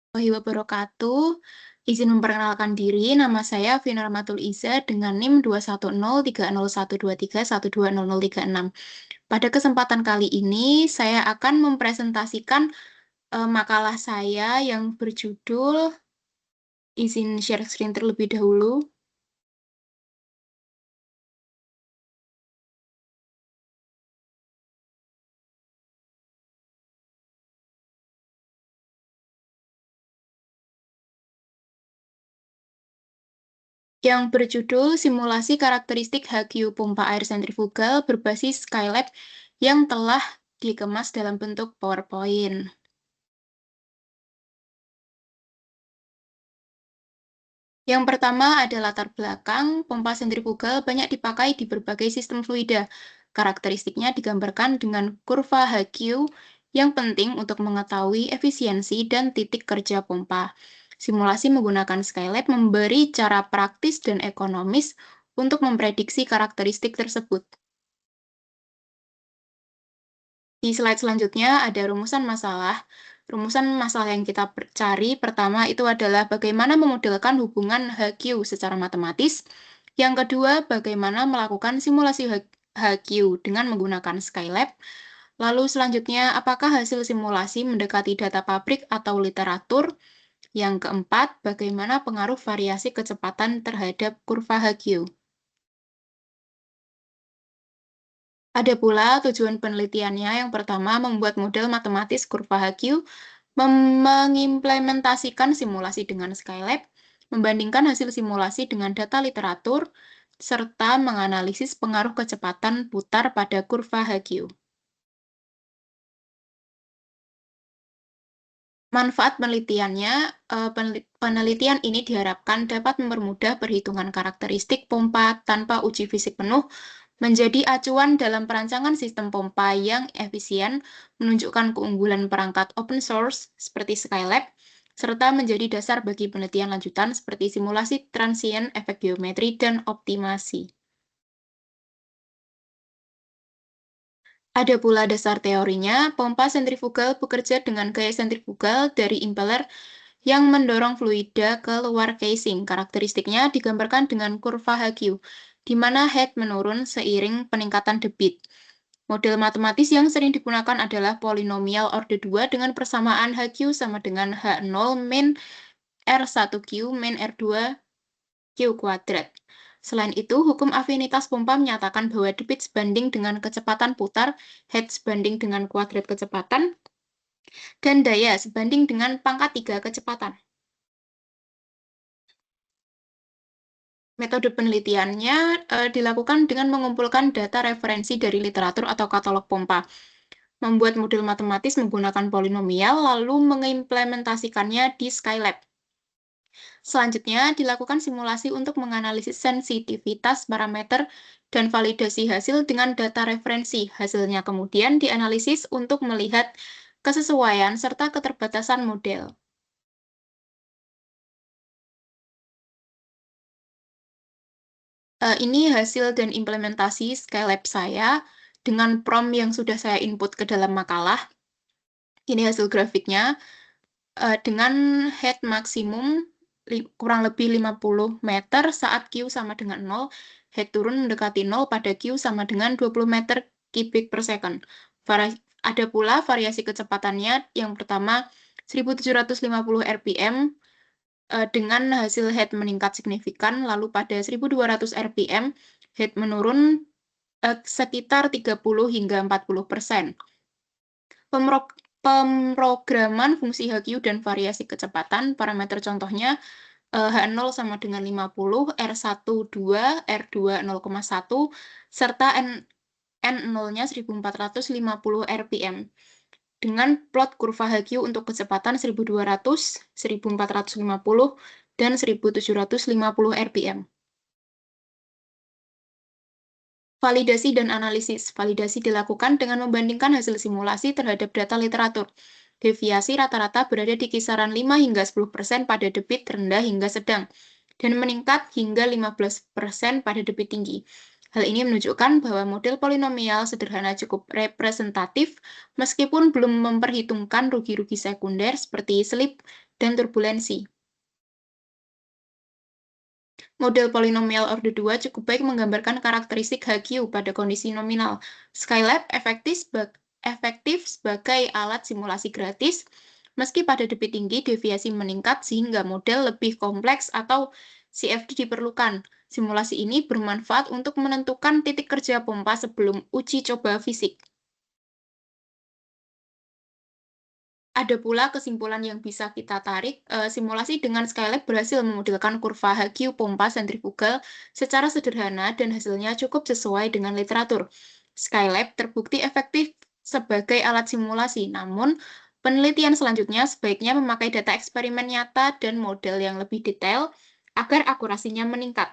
Warahmatullahi wabarakatuh. Izin memperkenalkan diri, nama saya Vina Rahmatul Iza dengan NIM 210301231200036. Pada kesempatan kali ini, saya akan mempresentasikan makalah saya yang berjudul, izin share screen terlebih dahulu. Yang berjudul Simulasi Karakteristik HQ Pompa Air Sentrifugal berbasis Skylab yang telah dikemas dalam bentuk PowerPoint. Yang pertama ada latar belakang, pompa sentrifugal banyak dipakai di berbagai sistem fluida. Karakteristiknya digambarkan dengan kurva HQ yang penting untuk mengetahui efisiensi dan titik kerja pompa. Simulasi menggunakan Skylab memberi cara praktis dan ekonomis untuk memprediksi karakteristik tersebut. Di slide selanjutnya ada rumusan masalah. Rumusan masalah yang kita cari pertama itu adalah bagaimana memodelkan hubungan HQ secara matematis. Yang kedua, bagaimana melakukan simulasi HQ dengan menggunakan Skylab. Lalu selanjutnya, apakah hasil simulasi mendekati data pabrik atau literatur? Yang keempat, bagaimana pengaruh variasi kecepatan terhadap kurva HQ? Ada pula tujuan penelitiannya. Yang pertama, membuat model matematis kurva HQ, mengimplementasikan simulasi dengan Skylab, membandingkan hasil simulasi dengan data literatur, serta menganalisis pengaruh kecepatan putar pada kurva HQ. Manfaat penelitiannya, penelitian ini diharapkan dapat mempermudah perhitungan karakteristik pompa tanpa uji fisik penuh, menjadi acuan dalam perancangan sistem pompa yang efisien, menunjukkan keunggulan perangkat open source seperti Skylab, serta menjadi dasar bagi penelitian lanjutan seperti simulasi transient, efek geometri, dan optimasi. Ada pula dasar teorinya, pompa sentrifugal bekerja dengan gaya sentrifugal dari impeller yang mendorong fluida ke luar casing. Karakteristiknya digambarkan dengan kurva HQ, di mana head menurun seiring peningkatan debit. Model matematis yang sering digunakan adalah polinomial order 2 dengan persamaan HQ sama dengan H0 min R1Q min R2 Q kuadrat. Selain itu, hukum afinitas pompa menyatakan bahwa debit sebanding dengan kecepatan putar, head sebanding dengan kuadrat kecepatan, dan daya sebanding dengan pangkat 3 kecepatan. Metode penelitiannya dilakukan dengan mengumpulkan data referensi dari literatur atau katalog pompa, membuat model matematis menggunakan polinomial, lalu mengimplementasikannya di Skylab. Selanjutnya, dilakukan simulasi untuk menganalisis sensitivitas parameter dan validasi hasil dengan data referensi. Hasilnya kemudian dianalisis untuk melihat kesesuaian serta keterbatasan model. Ini hasil dan implementasi Skylab saya dengan prompt yang sudah saya input ke dalam makalah. Ini hasil grafiknya dengan head maksimum kurang lebih 50 meter saat Q sama dengan 0, head turun mendekati 0 pada Q sama dengan 20 meter kubik per second. Ada pula variasi kecepatannya, yang pertama 1750 rpm, dengan hasil head meningkat signifikan, lalu pada 1200 rpm, head menurun sekitar 30 hingga 40%. Pemrograman fungsi HQ dan variasi kecepatan, parameter contohnya H0 sama dengan 50, R1 2, R2 0,1, serta N0-nya 1450 rpm. Dengan plot kurva HQ untuk kecepatan 1200, 1450, dan 1750 rpm. Validasi dan analisis. Validasi dilakukan dengan membandingkan hasil simulasi terhadap data literatur. Deviasi rata-rata berada di kisaran 5 hingga 10% pada debit rendah hingga sedang, dan meningkat hingga 15% pada debit tinggi. Hal ini menunjukkan bahwa model polinomial sederhana cukup representatif, meskipun belum memperhitungkan rugi-rugi sekunder seperti slip dan turbulensi. Model polinomial order 2 cukup baik menggambarkan karakteristik HQ pada kondisi nominal. Skylab efektif sebagai alat simulasi gratis, meski pada debit tinggi deviasi meningkat sehingga model lebih kompleks atau CFD diperlukan. Simulasi ini bermanfaat untuk menentukan titik kerja pompa sebelum uji coba fisik. Ada pula kesimpulan yang bisa kita tarik, simulasi dengan Skylab berhasil memodelkan kurva HQ pompa sentrifugal secara sederhana dan hasilnya cukup sesuai dengan literatur. Skylab terbukti efektif sebagai alat simulasi, namun penelitian selanjutnya sebaiknya memakai data eksperimen nyata dan model yang lebih detail agar akurasinya meningkat.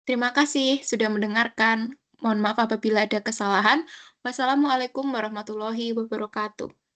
Terima kasih sudah mendengarkan. Mohon maaf apabila ada kesalahan. Wassalamualaikum warahmatullahi wabarakatuh.